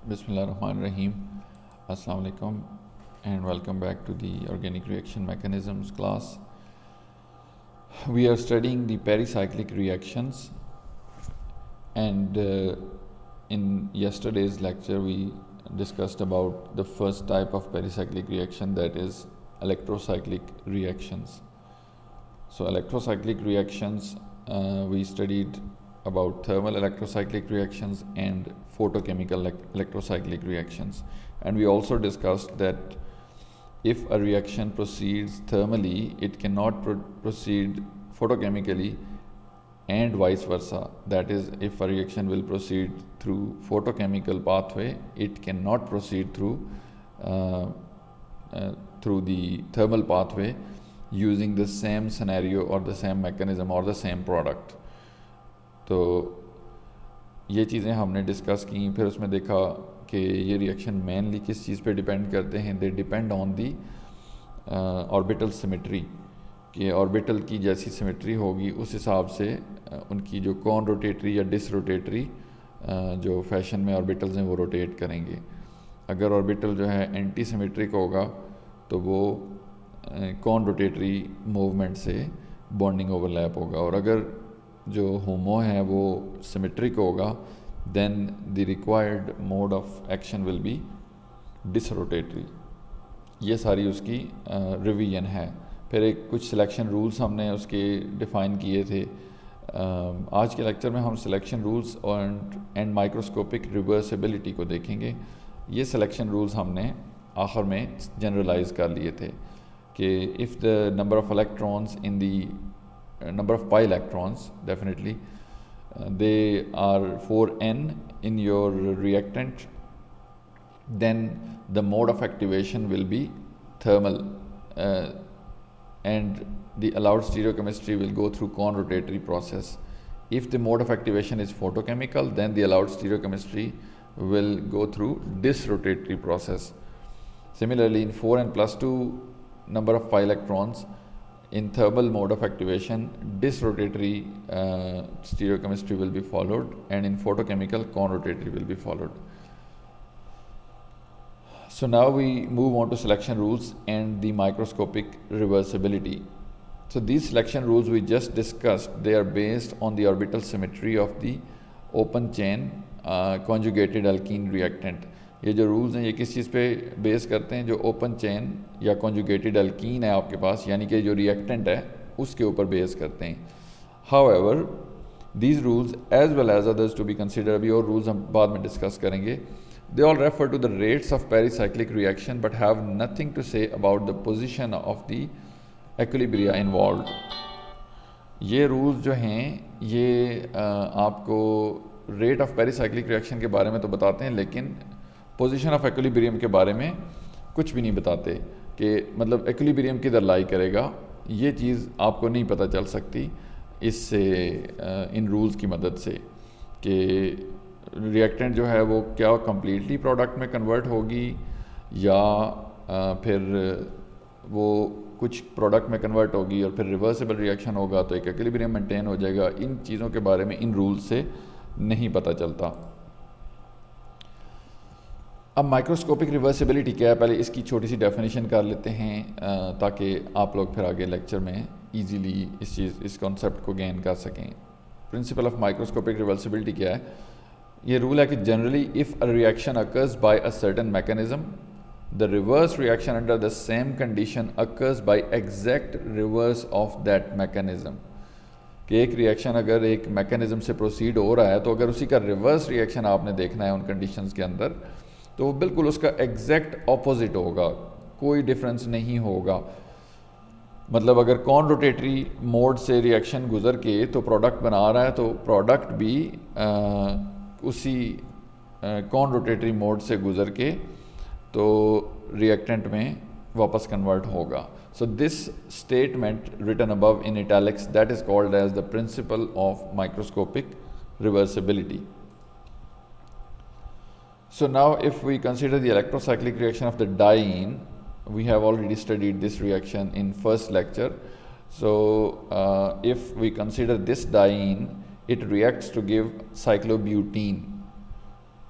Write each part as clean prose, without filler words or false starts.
Bismillahirrahmanirrahim. Assalamu alaikum and welcome back to the organic reaction mechanisms class. We are studying the pericyclic reactions, and in yesterday's lecture we discussed about the first type of pericyclic reaction, that is electrocyclic reactions. So electrocyclic reactions, we studied about thermal electrocyclic reactions and photochemical electrocyclic reactions, and we also discussed that if a reaction proceeds thermally, it cannot proceed photochemically, and vice versa. That is, if a reaction will proceed through photochemical pathway, it cannot proceed through the thermal pathway using the same scenario or the same mechanism or the same product. तो ये चीज़ें हमने discuss की, फिर उसमें देखा कि ये रिएक्शन मेनली किस चीज़ पे डिपेंड करते हैं. They depend on the orbital symmetry, कि ऑर्बिटल की जैसी सिमेट्री होगी उस हिसाब से उनकी जो कॉन रोटेटरी या डिस रोटेटरी जो फैशन में ऑर्बिटल्स हैं वो रोटेट करेंगे. अगर ऑर्बिटल जो है एंटी सिमेट्रिक होगा तो वो कॉन रोटेटरी मूवमेंट से बॉन्डिंग ओवरलैप होगा, और अगर जो होमो है वो सिमेट्रिक होगा then the required mode of action will be disrotatory. ये सारी उसकी रिवीजन है. फिर एक कुछ सिलेक्शन रूल्स हमने उसके डिफ़ाइन किए थे. आज के लेक्चर में हम selection rules and microscopic reversibility को देखेंगे. ये सिलेक्शन रूल्स हमने आखिर में जनरलाइज कर लिए थे कि if the number of electrons in the number of pi electrons, definitely they are 4n in your reactant, then the mode of activation will be thermal, and the allowed stereochemistry will go through cone rotatory process. If the mode of activation is photochemical, then the allowed stereochemistry will go through disrotatory process. Similarly, in 4n plus 2 number of pi electrons, in thermal mode of activation, disrotatory stereochemistry will be followed, and in photochemical, cone rotatory will be followed. So now we move on to selection rules and the microscopic reversibility. So these selection rules we just discussed, they are based on the orbital symmetry of the open chain conjugated alkene reactant. ये जो rules हैं ये किस चीज़ पे base करते हैं? जो open chain या कॉन्जुगेटेड अल्कीन है आपके पास, यानी कि जो रिएक्टेंट है उसके ऊपर बेस करते हैं. However these rules as well as others to be consider, अभी और रूल्स हम बाद में डिस्कस करेंगे, they all refer to the rates of pericyclic reaction but have nothing to say about the position of the equilibria involve. ये rules जो हैं ये आपको रेट ऑफ पेरिसाइक्लिक रिएक्शन के बारे में तो बताते हैं, लेकिन पोजीशन ऑफ एक्विलिब्रियम के बारे में कुछ भी नहीं बताते कि मतलब एक्विलिब्रियम किधर लाई करेगा. ये चीज़ आपको नहीं पता चल सकती इससे इन रूल्स की मदद से कि रिएक्टेंट जो है वो क्या कम्प्लीटली प्रोडक्ट में कन्वर्ट होगी या फिर वो कुछ प्रोडक्ट में कन्वर्ट होगी और फिर रिवर्सिबल रिएक्शन होगा तो एक एक्विलिब्रियम मेंटेन हो जाएगा. इन चीज़ों के बारे में इन रूल्स से नहीं पता चलता. अब माइक्रोस्कोपिक रिवर्सिबिलिटी क्या है, पहले इसकी छोटी सी डेफिनेशन कर लेते हैं ताकि आप लोग फिर आगे लेक्चर में इजीली इस कॉन्सेप्ट को गेन कर सकें. प्रिंसिपल ऑफ माइक्रोस्कोपिक रिवर्सिबिलिटी क्या है? ये रूल है कि generally if a reaction occurs by a certain mechanism, the reverse reaction under the same condition occurs by exact reverse of that mechanism. कि एक रिएक्शन अगर एक मैकेनिज्म से प्रोसीड हो रहा है तो अगर उसी का रिवर्स रिएक्शन आपने देखना है उन कंडीशंस के अंदर, तो वो बिल्कुल उसका एग्जैक्ट ऑपोजिट होगा, कोई डिफरेंस नहीं होगा. मतलब अगर कॉन रोटेटरी मोड से रिएक्शन गुजर के तो प्रोडक्ट बना रहा है तो प्रोडक्ट भी उसी कॉन रोटेटरी मोड से गुजर के तो रिएक्टेंट में वापस कन्वर्ट होगा. So this statement written above in italics, that is called as the principle of microscopic reversibility. So now if we consider the electrocyclic reaction of the diene, we have already studied this reaction in first lecture. So if we consider this diene, it reacts to give cyclobutene.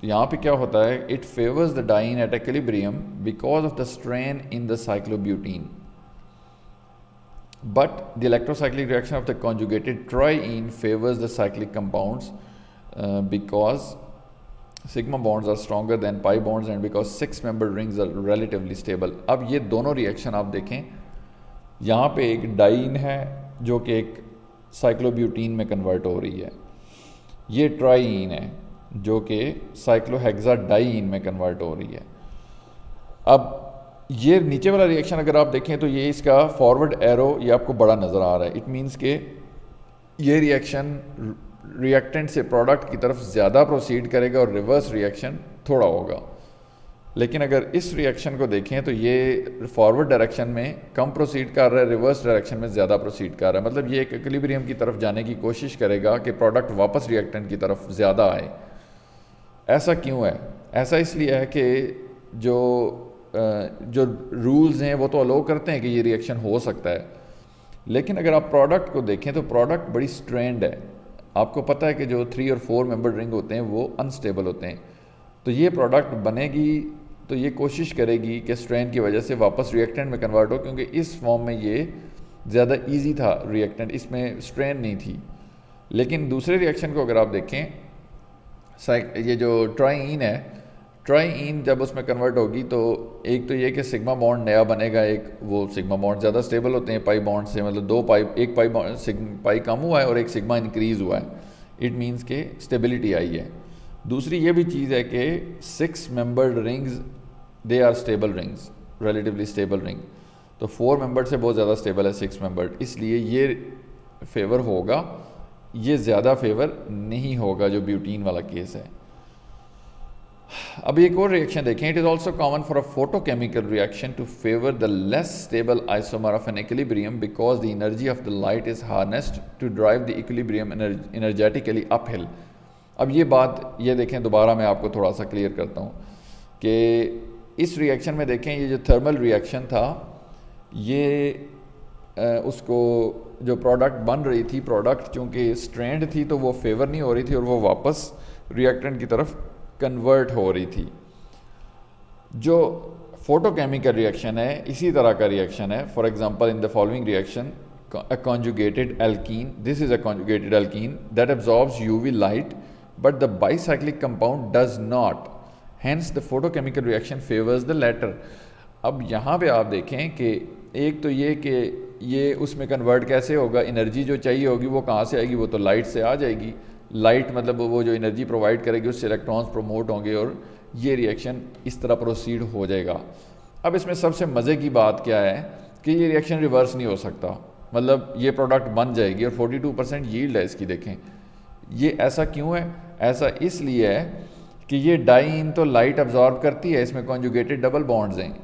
तो यहाँ पे क्या होता है, it favours the diene at equilibrium because of the strain in the cyclobutene, but the electrocyclic reaction of the conjugated triene favors the cyclic compounds because sigma bonds are stronger than pi bonds and because six membered rings are relatively stable. अब ये दोनों reaction आप देखें, यहाँ पे एक dine है जो कि एक साइक्लोब्यूटीन में कन्वर्ट हो रही है, ये ट्राइइन है जो कि साइक्लोहेक्साडाइन में कन्वर्ट हो रही है। अब ये नीचे वाला रिएक्शन अगर आप देखें तो ये इसका फॉरवर्ड एरो ये आपको बड़ा नज़र आ रहा है। इट मीन्स के ये रिएक्शन रिएक्टेंट से प्रोडक्ट की तरफ ज़्यादा प्रोसीड करेगा और रिवर्स रिएक्शन थोड़ा होगा। लेकिन अगर इस रिएक्शन को देखें तो ये फॉरवर्ड डायरेक्शन में कम प्रोसीड कर रहा है, रिवर्स डायरेक्शन में ज़्यादा प्रोसीड कर रहा है। मतलब ये एक इक्विलिब्रियम की तरफ जाने की कोशिश करेगा कि प्रोडक्ट वापस रिएक्टेंट की तरफ ज़्यादा आए। ऐसा क्यों है? ऐसा इसलिए है कि जो रूल्स हैं वो तो अलाउ करते हैं कि ये रिएक्शन हो सकता है, लेकिन अगर आप प्रोडक्ट को देखें तो प्रोडक्ट बड़ी स्ट्रेंड है। आपको पता है कि जो 3 और 4 मेंबर रिंग होते हैं वो अनस्टेबल होते हैं। तो ये प्रोडक्ट बनेगी तो ये कोशिश करेगी कि स्ट्रेन की वजह से वापस रिएक्टेंट में कन्वर्ट हो, क्योंकि इस फॉर्म में ये ज़्यादा ईजी था रिएक्टेंट, इसमें स्ट्रेन नहीं थी। लेकिन दूसरे रिएक्शन को अगर आप देखें, ये जो ट्राइइन है, ट्राइइन जब उसमें कन्वर्ट होगी तो एक तो ये कि सिग्मा बॉन्ड नया बनेगा, एक वो सिग्मा बॉन्ड ज़्यादा स्टेबल होते हैं पाई बॉन्ड से, मतलब 2 पाई, एक पाई कम हुआ है और एक सिग्मा इंक्रीज़ हुआ है। इट मीन्स के स्टेबिलिटी आई है। दूसरी ये भी चीज़ है कि 6 membered rings they are stable rings, relatively stable ring. तो 4 मेंबर्ड से बहुत ज़्यादा स्टेबल है 6 मेंबर्ड, इसलिए ये फेवर होगा, ये ज़्यादा फेवर नहीं होगा जो ब्यूटीन वाला केस है। अब एक और रिएक्शन देखें, it is also common for a photochemical reaction to favour the less stable isomer of an equilibrium because the energy of the light is harnessed to drive the equilibrium energetically uphill. अब ये बात ये देखें, दोबारा मैं आपको थोड़ा सा क्लियर करता हूँ कि इस रिएक्शन में देखें, ये जो थर्मल रिएक्शन था, ये उसको जो प्रोडक्ट बन रही थी, प्रोडक्ट चूँकि स्ट्रेंड थी तो वो फेवर नहीं हो रही थी और वो वापस रिएक्टेंट की तरफ कन्वर्ट हो रही थी। जो फोटोकेमिकल रिएक्शन है इसी तरह का रिएक्शन है। For example in the following reaction, a conjugated alkene, this is a conjugated alkene that absorbs UV light but the bicyclic compound does not, hence the photochemical reaction favors the latter। अब यहाँ पे आप देखें कि एक तो ये कि ये उसमें कन्वर्ट कैसे होगा, एनर्जी जो चाहिए होगी वो कहाँ से आएगी, वो तो लाइट से आ जाएगी। लाइट मतलब वो जो एनर्जी प्रोवाइड करेगी उससे इलेक्ट्रॉन्स प्रोमोट होंगे और ये रिएक्शन इस तरह प्रोसीड हो जाएगा। अब इसमें सबसे मज़े की बात क्या है कि ये रिएक्शन रिवर्स नहीं हो सकता, मतलब ये प्रोडक्ट बन जाएगी और 42% यील्ड है इसकी। देखें ये ऐसा क्यों है? ऐसा इसलिए है कि ये डाइन तो लाइट अब्जॉर्ब करती है, इसमें कॉन्जुगेटेड डबल बॉन्ड्स हैं,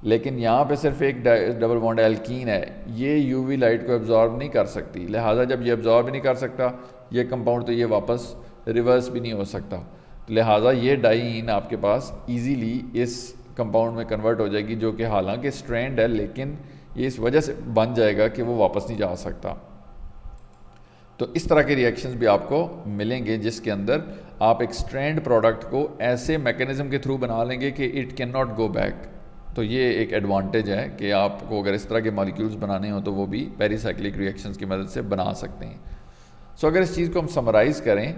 लेकिन यहाँ पे सिर्फ एक डबल बॉन्ड एल्कीन है, ये यूवी लाइट को एब्जॉर्ब नहीं कर सकती। लिहाजा जब ये एब्जॉर्ब नहीं कर सकता ये कंपाउंड, तो ये वापस रिवर्स भी नहीं हो सकता। तो लिहाजा ये डाइन आपके पास इजीली इस कंपाउंड में कन्वर्ट हो जाएगी, जो कि हालांकि स्ट्रेंड है लेकिन ये इस वजह से बन जाएगा कि वो वापस नहीं जा सकता। तो इस तरह के रिएक्शंस भी आपको मिलेंगे जिसके अंदर आप एक स्ट्रेंड प्रोडक्ट को ऐसे मैकेनिज्म के थ्रू बना लेंगे कि it can not go back. तो ये एक एडवांटेज है कि आपको अगर इस तरह के मॉलिक्यूल्स बनाने हो तो वो भी पेरिसाइक्लिक रिएक्शंस की मदद से बना सकते हैं। सो अगर इस चीज़ को हम समराइज़ करें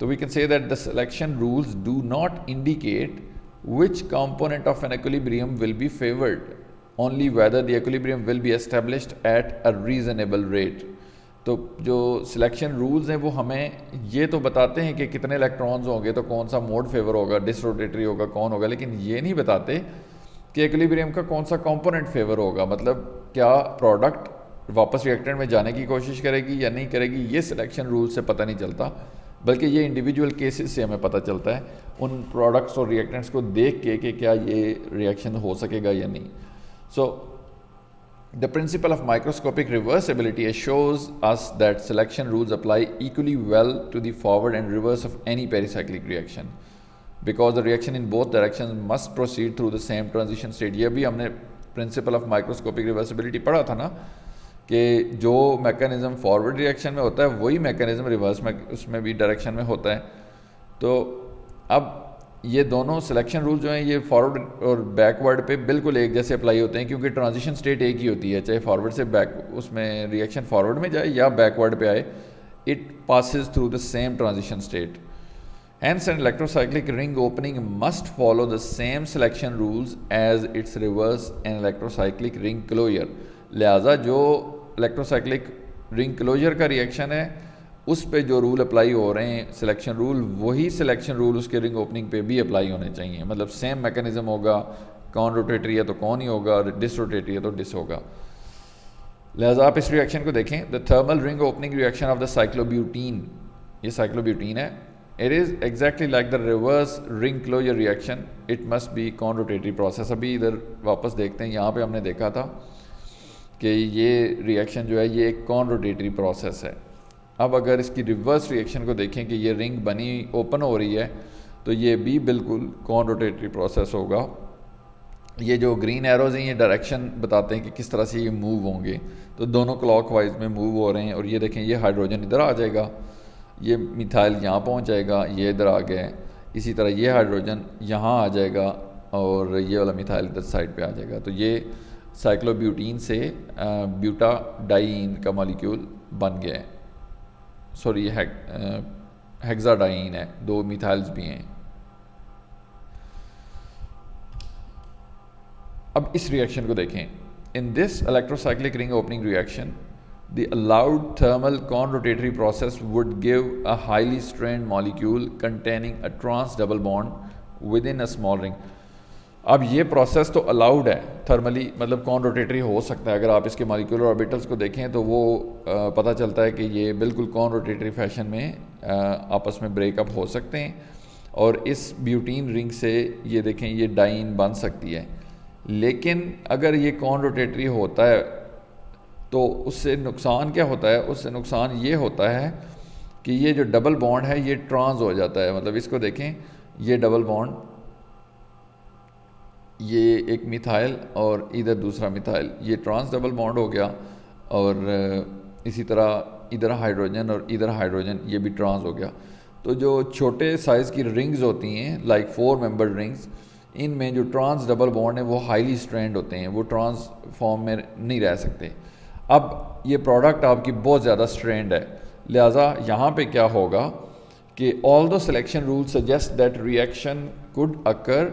तो we can say that the selection rules do not indicate which component of an equilibrium will be favored, only whether the equilibrium will be established at a reasonable rate। तो जो सिलेक्शन रूल्स हैं वो हमें ये तो बताते हैं कि कितने इलेक्ट्रॉन्स होंगे तो कौन सा मोड फेवर होगा, डिसरोटेटरी होगा, कौन होगा, लेकिन ये नहीं बताते कि इक्विलिब्रियम का कौन सा कंपोनेंट फेवर होगा। मतलब क्या प्रोडक्ट वापस रिएक्टेंट में जाने की कोशिश करेगी या नहीं करेगी, ये सिलेक्शन रूल से पता नहीं चलता, बल्कि ये इंडिविजुअल केसेस से हमें पता चलता है उन प्रोडक्ट्स और रिएक्टेंट्स को देख के कि क्या ये रिएक्शन हो सकेगा या नहीं। So the principle of microscopic reversibility shows us that selection rules apply equally well to the forward and reverse of any pericyclic reaction because the reaction in both directions must proceed through the same transition state। ये भी हमने principal of microscopic reversibility पढ़ा था ना, कि जो mechanism forward reaction में होता है वही मैकेनिज़्म रिवर्स में उसमें भी डायरेक्शन में होता है। तो अब ये दोनों सिलेक्शन रूल जो हैं ये फॉरवर्ड और बैकवर्ड पे बिल्कुल एक जैसे अप्लाई होते हैं, क्योंकि ट्रांजिशन स्टेट एक ही होती है, चाहे फॉरवर्ड से बैक उसमें रिएक्शन फॉरवर्ड में जाए या बैकवर्ड पे आए, it passes through the same transition state. Hence, an electrocyclic ring opening must follow the same selection rules as its reverse and electrocyclic ring closure. लिहाजा जो electrocyclic ring closure का reaction है उस पे जो रूल अप्लाई हो रहे हैं सिलेक्शन रूल, वही सिलेक्शन रूल उसके रिंग ओपनिंग पे भी अप्लाई होने चाहिए. मतलब सेम मैकेनिज्म होगा, कौन रोटेटरी है तो कौन ही होगा, डिस रोटेटरी है तो डिस होगा. लिहाजा आप इस रिएक्शन को देखें, the thermal ring opening reaction of the cyclobutene, ये साइक्लोब्यूटीन है. It is exactly like the reverse ring closure reaction. It must be con-rotatory process. अभी इधर वापस देखते हैं, यहाँ पे हमने देखा था कि ये रिएक्शन जो है ये एक con-rotatory process है. अब अगर इसकी रिवर्स रिएक्शन को देखें कि ये रिंग बनी ओपन हो रही है तो ये भी बिल्कुल con-rotatory process होगा. ये जो ग्रीन एरोज हैं ये डायरेक्शन बताते हैं कि किस तरह से ये मूव होंगे, तो दोनों क्लॉकवाइज में मूव हो रहे हैं. और ये देखें, ये हाइड्रोजन इधर आ जाएगा, ये मिथाइल यहाँ पहुँच जाएगा, ये इधर आ गए. इसी तरह ये हाइड्रोजन यहाँ आ जाएगा और ये वाला मिथाइल इधर साइड पे आ जाएगा. तो ये साइक्लोब्यूटीन से ब्यूटाडाईन का मॉलिक्यूल बन गया है. सॉरी, ये हेक्साडाईन है, दो मिथाइल्स भी हैं. अब इस रिएक्शन को देखें. In this electrocyclic ring opening reaction, the allowed thermal con-rotatory process would give a highly strained molecule containing a trans double bond within a small ring. अब ये प्रोसेस तो अलाउड है थर्मली, मतलब कॉन रोटेटरी हो सकता है. अगर आप इसके मॉलिक्यूलर ऑर्बिटल्स को देखें तो वो पता चलता है कि ये बिल्कुल कॉन रोटेटरी फैशन में आपस में ब्रेकअप हो सकते हैं. और इस ब्यूटीन रिंग से ये देखें, ये डाइन बन सकती है. लेकिन अगर ये कॉन रोटेटरी होता है तो उससे नुकसान क्या होता है? उससे नुकसान ये होता है कि ये जो डबल बॉन्ड है ये ट्रांस हो जाता है. मतलब इसको देखें, ये डबल बॉन्ड, ये एक मिथाइल और इधर दूसरा मिथाइल, ये ट्रांस डबल बॉन्ड हो गया. और इसी तरह इधर हाइड्रोजन और इधर हाइड्रोजन, ये भी ट्रांस हो गया. तो जो छोटे साइज़ की रिंग्स होती हैं लाइक 4 मेंबर्ड रिंग्स, इनमें जो ट्रांस डबल बॉन्ड है वो हाईली स्ट्रेंड होते हैं, वो ट्रांस फॉर्म में नहीं रह सकते. अब ये प्रोडक्ट आपकी बहुत ज़्यादा स्ट्रेंड है. लिहाजा यहाँ पे क्या होगा कि all the selection rule suggest that reaction could occur,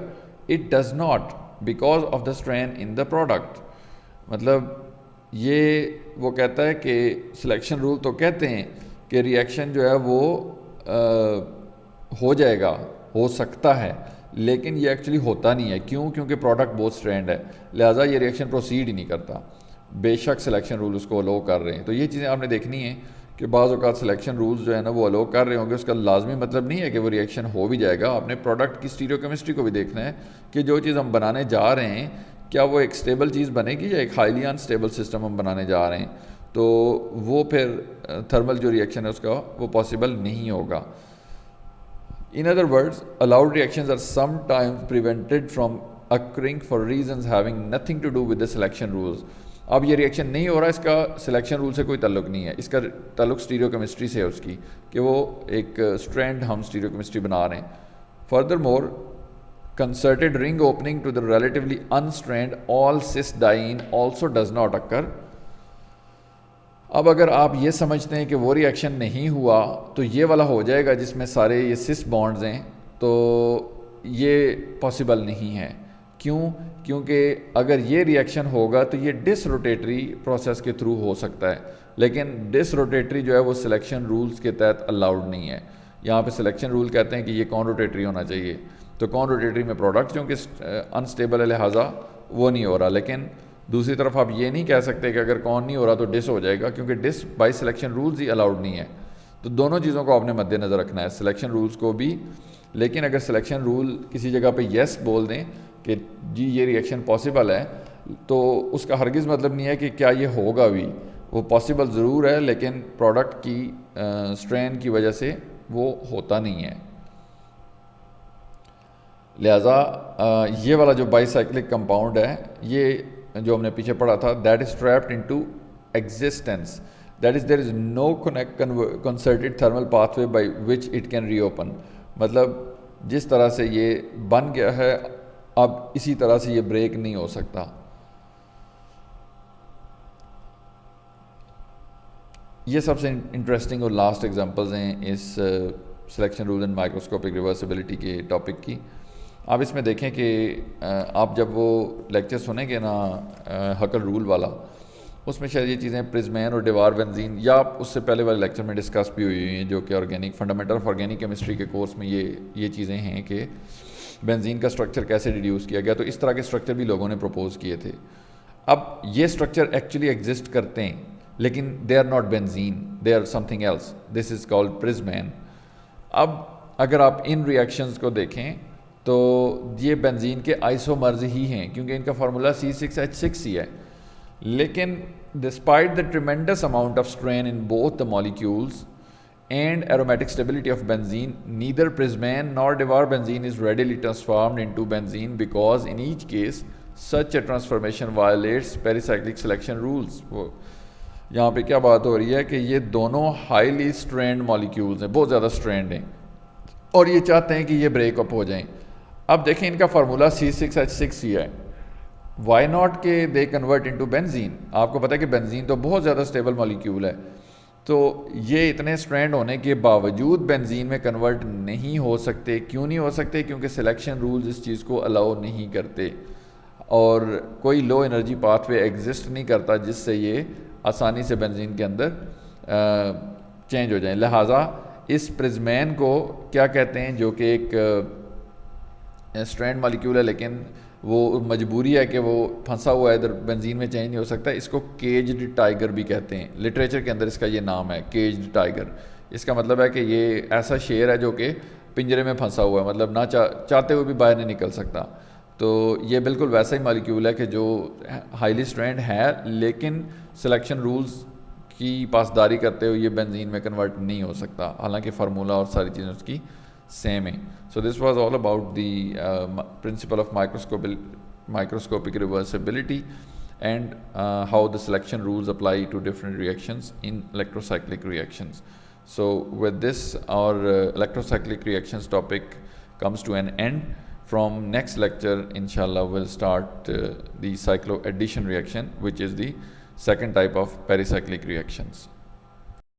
it does not because of the strain in the product. मतलब ये वो कहता है कि सिलेक्शन रूल तो कहते हैं कि रिएक्शन जो है वो हो जाएगा, हो सकता है, लेकिन ये एक्चुअली होता नहीं है. क्यों? क्योंकि प्रोडक्ट बहुत स्ट्रेंड है. लिहाजा ये रिएक्शन प्रोसीड ही नहीं करता, बेशक सिलेक्शन रूल उसको अलो कर रहे हैं. तो ये चीज़ें आपने देखनी है कि बाज़ औक़ात सिलेक्शन रूल्स जो है ना वो अलो कर रहे होंगे, उसका लाजमी मतलब नहीं है कि वो रिएक्शन हो भी जाएगा. आपने प्रोडक्ट की स्टीरियोकेमिस्ट्री को भी देखना है कि जो चीज़ हम बनाने जा रहे हैं क्या वो एक स्टेबल चीज़ बनेगी या एक हाईली अनस्टेबल सिस्टम हम बनाने जा रहे हैं. तो वो फिर थर्मल जो रिएक्शन है उसका वो पॉसिबल नहीं होगा. In other words, allowed reactions are sometimes prevented from occurring for reasons having nothing to do with the selection rules. अब ये रिएक्शन नहीं हो रहा, इसका सिलेक्शन रूल से कोई ताल्लुक नहीं है, इसका ताल्लुक स्टीरियोकेमिस्ट्री से है उसकी, कि वो एक स्ट्रैंड हम स्टीरियोकेमिस्ट्री बना रहे हैं. Furthermore, concerted ring opening to the relatively unstrained all cis diene also does not occur. अब अगर आप ये समझते हैं कि वो रिएक्शन नहीं हुआ तो ये वाला हो जाएगा जिसमें सारे ये सिस बॉन्ड्स हैं, तो ये पॉसिबल नहीं है. क्यों? क्योंकि अगर ये रिएक्शन होगा तो ये डिसरोटेटरी प्रोसेस के थ्रू हो सकता है, लेकिन डिसरोटेटरी जो है वो सिलेक्शन रूल्स के तहत अलाउड नहीं है. यहाँ पे सिलेक्शन रूल कहते हैं कि ये कॉन रोटेटरी होना चाहिए, तो कॉन रोटेटरी में प्रोडक्ट क्योंकि अनस्टेबल है लिहाजा वो नहीं हो रहा. लेकिन दूसरी तरफ आप ये नहीं कह सकते कि अगर कॉन नहीं हो रहा तो डिस हो जाएगा, क्योंकि डिस बाई सिलेक्शन रूल्स ही अलाउड नहीं है. तो दोनों चीज़ों को आपने मद्देनज़र रखना है, सिलेक्शन रूल्स को भी. लेकिन अगर सिलेक्शन रूल किसी जगह पे येस बोल दें कि जी ये रिएक्शन पॉसिबल है, तो उसका हरगिज़ मतलब नहीं है कि क्या ये होगा भी. वो पॉसिबल ज़रूर है, लेकिन प्रोडक्ट की स्ट्रेन की वजह से वो होता नहीं है. लिहाजा ये वाला जो बाईसाइक्लिक कंपाउंड है, ये जो हमने पीछे पढ़ा था, that is trapped into existence, that is there is no concerted thermal pathway by which it can reopen. मतलब जिस तरह से ये बन गया है अब इसी तरह से ये ब्रेक नहीं हो सकता। ये सबसे इंटरेस्टिंग और लास्ट एग्जांपल्स हैं इस selection rule and microscopic reversibility के टॉपिक की। आप इसमें देखें कि आप जब वो लेक्चर सुनेंगे ना हकल रूल वाला, उसमें शायद ये चीज़ें प्रिज्मैन और डेवार बेंजीन या उससे पहले वाले लेक्चर में डिस्कस भी हुई हैं, जो कि organic fundamental of organic chemistry के कोर्स में ये चीज़ें हैं कि बेंजीन का स्ट्रक्चर कैसे रिड्यूस किया गया। तो इस तरह के स्ट्रक्चर भी लोगों ने प्रपोज किए थे। अब ये स्ट्रक्चर एक्चुअली एग्जिस्ट करते हैं, लेकिन they are not benzene, they are something else, this is called prismane. अब अगर आप इन रिएक्शंस को देखें तो ये बेंजीन के आइसोमर्स ही हैं, क्योंकि इनका फार्मूला C6H6 ही है। लेकिन despite the tremendous amount of strain in both the molecules and aromatic stability of benzene, neither prismane nor devar benzene is readily transformed into benzene because in each case such a transformation violates pericyclic selection rules। यहाँ पे क्या बात हो रही है कि ये दोनों हाईली स्ट्रेंड मॉलिक्यूल्स हैं, बहुत ज़्यादा स्ट्रेंड हैं, और ये चाहते हैं कि ये ब्रेकअप हो जाएं। अब देखें इनका फार्मूला C6H6 ही है। वाई नॉट के दे कन्वर्ट इनटू बेंजीन। आपको पता है कि बेंजीन तो बहुत ज़्यादा स्टेबल मॉलिक्यूल है, तो ये इतने स्ट्रैंड होने के बावजूद बेंजीन में कन्वर्ट नहीं हो सकते। क्यों नहीं हो सकते? क्योंकि सिलेक्शन रूल्स इस चीज़ को अलाउ नहीं करते, और कोई लो एनर्जी पाथवे एग्जिस्ट नहीं करता जिससे ये आसानी से बेंजीन के अंदर चेंज हो जाए। लिहाजा इस प्रिज्मैन को क्या कहते हैं, जो कि एक स्ट्रैंड मॉलिक्यूल है लेकिन वो मजबूरी है कि वो फंसा हुआ है इधर, बेंजीन में चेंज नहीं हो सकता। इसको केज्ड टाइगर भी कहते हैं, लिटरेचर के अंदर इसका ये नाम है, केज्ड टाइगर। इसका मतलब है कि ये ऐसा शेर है जो कि पिंजरे में फंसा हुआ है, मतलब ना चाहते हुए भी बाहर नहीं निकल सकता। तो ये बिल्कुल वैसा ही मॉलिक्यूल है कि जो हाईली स्ट्रैंड है लेकिन सिलेक्शन रूल्स की पासदारी करते हुए ये बेंजीन में कन्वर्ट नहीं हो सकता, हालांकि फार्मूला और सारी चीज़ें उसकी सेम है। So this was all about the principle of microscopic reversibility and how the selection rules apply to different reactions in electrocyclic reactions. So with this our electrocyclic reactions topic comes to an end. From next lecture inshallah we'll start the cycloaddition reaction, which is the second type of pericyclic reactions.